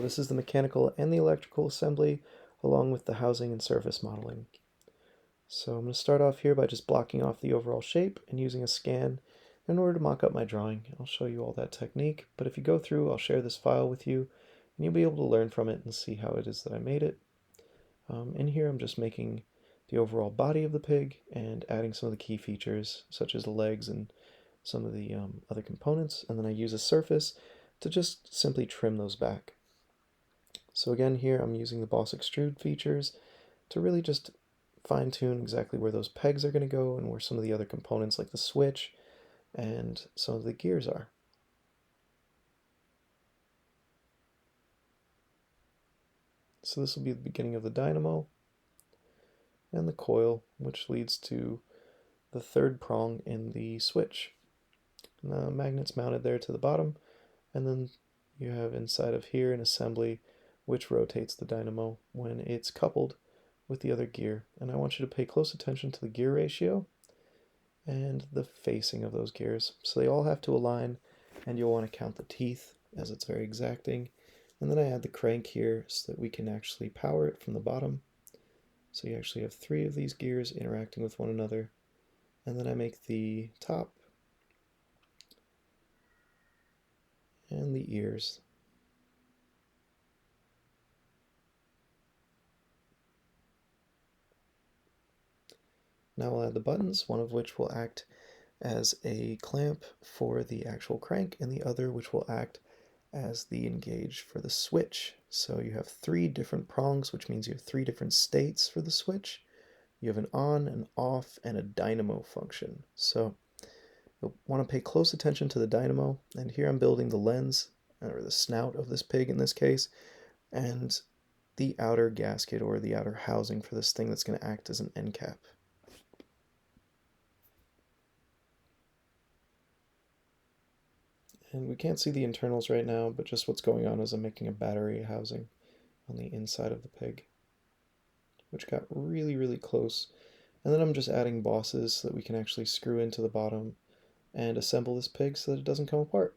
This is the mechanical and the electrical assembly, along with the housing and surface modeling. So I'm going to start off here by just blocking off the overall shape and using a scan in order to mock up my drawing. I'll show you all that technique, but if you go through, I'll share this file with you, and you'll be able to learn from it and see how it is that I made it. In here I'm just making the overall body of the pig and adding some of the key features, such as the legs and some of the other components, and then I use a surface to just simply trim those back. So again, here I'm using the Boss Extrude features to really just fine-tune exactly where those pegs are going to go and where some of the other components like the switch and some of the gears are. So this will be the beginning of the dynamo and the coil, which leads to the third prong in the switch. And the magnet's mounted there to the bottom, and then you have inside of here an assembly which rotates the dynamo when it's coupled with the other gear. And I want you to pay close attention to the gear ratio and the facing of those gears. So they all have to align, and you'll want to count the teeth as it's very exacting. And then I add the crank here so that we can actually power it from the bottom. So you actually have 3 of these gears interacting with one another. And then I make the top and the ears. Now we'll add the buttons, one of which will act as a clamp for the actual crank, and the other which will act as the engage for the switch. So you have 3 different prongs, which means you have 3 different states for the switch. You have an on, an off, and a dynamo function. So you'll want to pay close attention to the dynamo, and here I'm building the lens, or the snout of this pig in this case, and the outer gasket, or the outer housing for this thing that's going to act as an end cap. And we can't see the internals right now, but just what's going on is I'm making a battery housing on the inside of the pig, which got really, really close. And then I'm just adding bosses so that we can actually screw into the bottom and assemble this pig so that it doesn't come apart.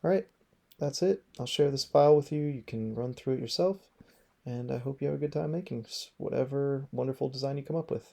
Alright, that's it. I'll share this file with you. You can run through it yourself, and I hope you have a good time making whatever wonderful design you come up with.